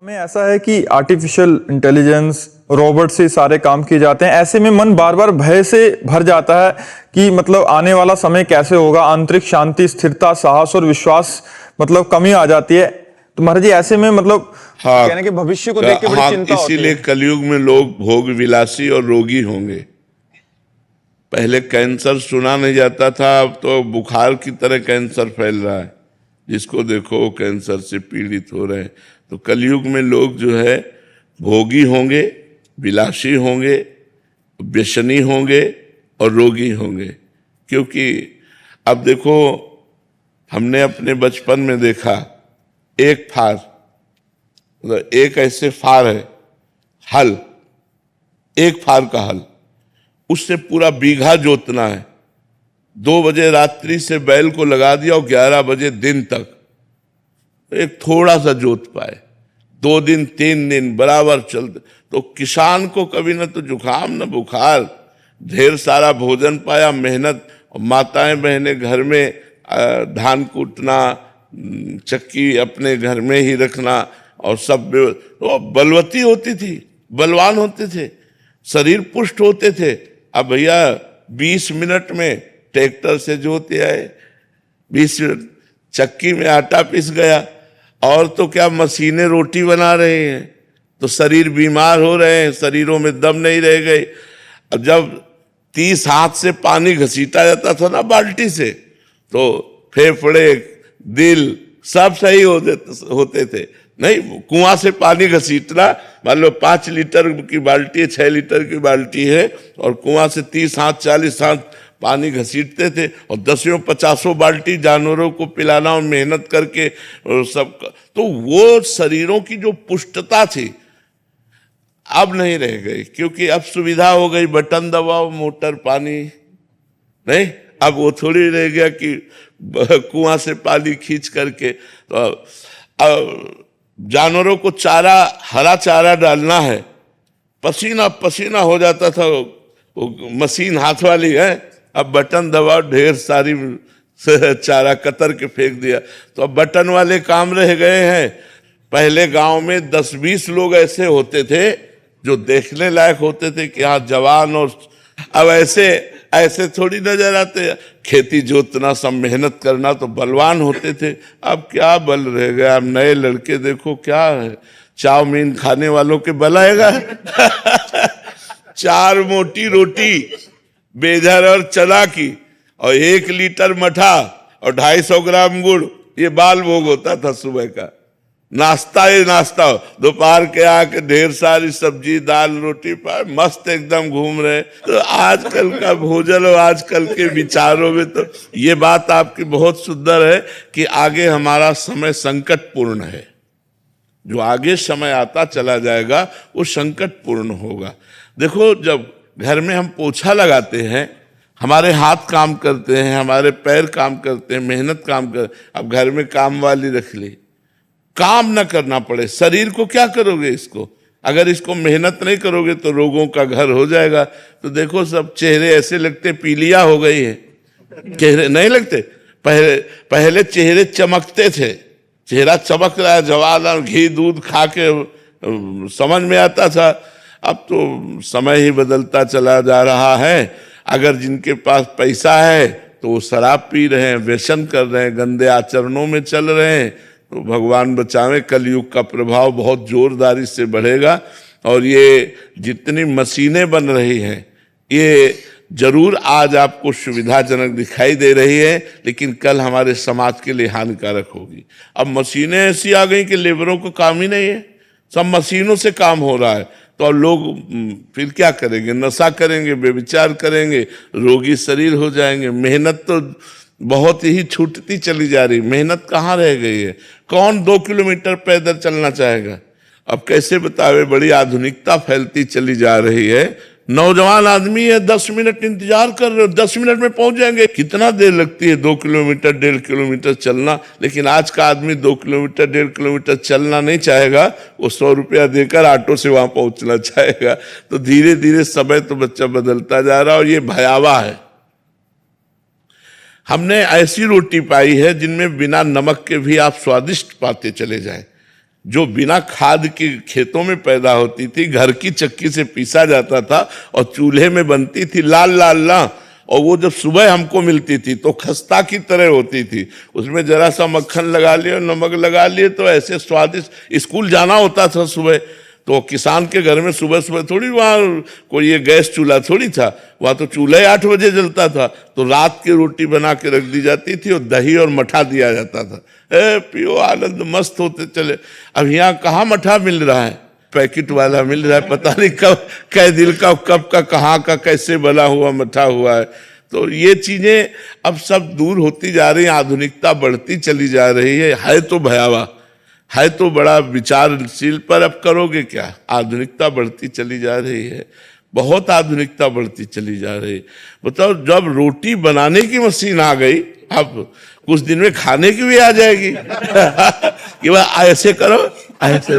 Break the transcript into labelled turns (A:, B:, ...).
A: हमें ऐसा है कि आर्टिफिशियल इंटेलिजेंस रोबोट से सारे काम किए जाते हैं। ऐसे में मन बार बार भय से भर जाता है कि मतलब आने वाला समय कैसे होगा। आंतरिक शांति, स्थिरता, साहस और विश्वास मतलब कमी आ जाती है। तो महाराज जी ऐसे में मतलब
B: हाँ,
A: कहने के भविष्य को देख के बड़ी चिंता होती
B: इसीलिए
A: है।
B: कलयुग में लोग भोग विलासी और रोगी होंगे। पहले कैंसर सुना नहीं जाता था, अब तो बुखार की तरह कैंसर फैल रहा है। जिसको देखो कैंसर से पीड़ित हो रहे हैं। तो कलयुग में लोग जो है भोगी होंगे, विलासी होंगे, व्यसनी होंगे और रोगी होंगे। क्योंकि अब देखो, हमने अपने बचपन में देखा, एक फार, मतलब एक ऐसे फार है, हल, एक फार का हल, उससे पूरा बीघा जोतना है। 2 बजे रात्रि से बैल को लगा दिया और 11 बजे दिन तक एक थोड़ा सा जोत पाए। 2 दिन 3 दिन बराबर चलते, तो किसान को कभी न तो जुकाम न बुखार, ढेर सारा भोजन पाया, मेहनत। और माताएं बहनें घर में धान कूटना, चक्की अपने घर में ही रखना, और सब वो बलवती होती थी, बलवान होते थे, शरीर पुष्ट होते थे। अब भैया 20 मिनट में ट्रैक्टर से जोते आए, 20 मिनट चक्की में आटा पिस गया, और तो क्या मशीनें रोटी बना रहे हैं। तो शरीर बीमार हो रहे हैं, शरीरों में दम नहीं रह गए। अब जब 30 हाथ से पानी घसीटा जाता था ना बाल्टी से, तो फेफड़े, दिल सब सही होते थे। नहीं, कुआं से पानी घसीटना, मान लो 5 लीटर की बाल्टी है, 6 लीटर की बाल्टी है, और कुआं से 30 हाथ 40 हाथ पानी घसीटते थे, और 10-50 बाल्टी जानवरों को पिलाना और मेहनत करके और सब। तो वो शरीरों की जो पुष्टता थी अब नहीं रह गई, क्योंकि अब सुविधा हो गई, बटन दबाओ मोटर पानी। नहीं, अब वो थोड़ी रह गया कि कुआं से पानी खींच करके। तो अब जानवरों को चारा, हरा चारा डालना है, पसीना पसीना हो जाता था। वो मशीन हाथ वाली है, अब बटन दबाओ, ढेर सारी चारा कतर के फेंक दिया। तो अब बटन वाले काम रह गए हैं। पहले गांव में 10-20 लोग ऐसे होते थे जो देखने लायक होते थे कि हाँ जवान, और अब ऐसे थोड़ी नजर आते। खेती जोतना, सब मेहनत करना, तो बलवान होते थे। अब क्या बल रह गया। अब नए लड़के देखो, क्या है, चाउमीन खाने वालों के बल आएगा। 4 मोटी रोटी बेजर और चना की, और 1 लीटर मठा, और 250 ग्राम गुड़, ये बाल भोग होता था सुबह का। नाश्ता ही नाश्ता हो, दोपहर के आके ढेर सारी सब्जी दाल रोटी पर मस्त एकदम घूम रहे। तो आजकल का भोजन और आजकल के विचारों में तो ये बात आपकी बहुत सुंदर है कि आगे हमारा समय संकटपूर्ण है। जो आगे समय आता चला जाएगा वो संकटपूर्ण होगा। देखो, जब घर में हम पोछा लगाते हैं, हमारे हाथ काम करते हैं, हमारे पैर काम करते हैं, मेहनत काम कर। अब घर में काम वाली रख ली, काम न करना पड़े। शरीर को क्या करोगे इसको? अगर इसको मेहनत नहीं करोगे तो रोगों का घर हो जाएगा। तो देखो, सब चेहरे ऐसे लगते पीलिया हो गई है, चेहरे नहीं लगते। पहले चेहरे चमकते थे, चेहरा चमक रहा है, जवान, घी दूध खा के समझ में आता था। अब तो समय ही बदलता चला जा रहा है। अगर जिनके पास पैसा है तो वो शराब पी रहे हैं, व्यसन कर रहे हैं, गंदे आचरणों में चल रहे हैं। तो भगवान बचावे, कलयुग का प्रभाव बहुत जोरदारी से बढ़ेगा। और ये जितनी मशीनें बन रही हैं, ये जरूर आज आपको सुविधाजनक दिखाई दे रही है, लेकिन कल हमारे समाज के लिए हानिकारक होगी। अब मशीनें ऐसी आ गई कि लेबरों को काम ही नहीं है, सब मशीनों से काम हो रहा है। तो अब लोग फिर क्या करेंगे? नशा करेंगे, व्यभिचार करेंगे, रोगी शरीर हो जाएंगे। मेहनत तो बहुत ही छूटती चली जा रही, मेहनत कहाँ रह गई है? कौन 2 किलोमीटर पैदल चलना चाहेगा? अब कैसे बतावे, बड़ी आधुनिकता फैलती चली जा रही है। नौजवान आदमी है, 10 मिनट इंतजार कर रहे हो, 10 मिनट में पहुंच जाएंगे। कितना देर लगती है 2 किलोमीटर 1.5 किलोमीटर चलना? लेकिन आज का आदमी 2 किलोमीटर 1.5 किलोमीटर चलना नहीं चाहेगा, वो 100 रुपया देकर ऑटो से वहां पहुंचना चाहेगा। तो धीरे धीरे समय तो बच्चा बदलता जा रहा है, और ये भयावह है। हमने ऐसी रोटी पाई है जिनमें बिना नमक के भी आप स्वादिष्ट पाते चले जाएं। जो बिना खाद के खेतों में पैदा होती थी, घर की चक्की से पीसा जाता था और चूल्हे में बनती थी लाल लाल ना, और वो जब सुबह हमको मिलती थी तो खस्ता की तरह होती थी। उसमें जरा सा मक्खन लगा लिए और नमक लगा लिए तो ऐसे स्वादिष्ट। स्कूल जाना होता था सुबह, तो किसान के घर में सुबह सुबह थोड़ी वहाँ कोई ये गैस चूल्हा थोड़ी था, वहाँ तो चूल्हा 8 बजे जलता था। तो रात की रोटी बना के रख दी जाती थी और दही और मठा दिया जाता था। पियो आनंद मस्त होते चले। अब यहाँ कहाँ मठा मिल रहा है, पैकेट वाला मिल रहा है, पता नहीं कब कै दिल का कब का कहाँ का कैसे बना हुआ मठा हुआ है। तो ये चीजें अब सब दूर होती जा रही हैं, आधुनिकता बढ़ती चली जा रही है तो भयावह, है तो बड़ा विचारशील, पर अब करोगे क्या, आधुनिकता बढ़ती चली जा रही है, बहुत आधुनिकता बढ़ती चली जा रही है। बताओ जब रोटी बनाने की मशीन आ गई, अब कुछ दिन में खाने की भी आ जाएगी कि भाई ऐसे करो ऐसे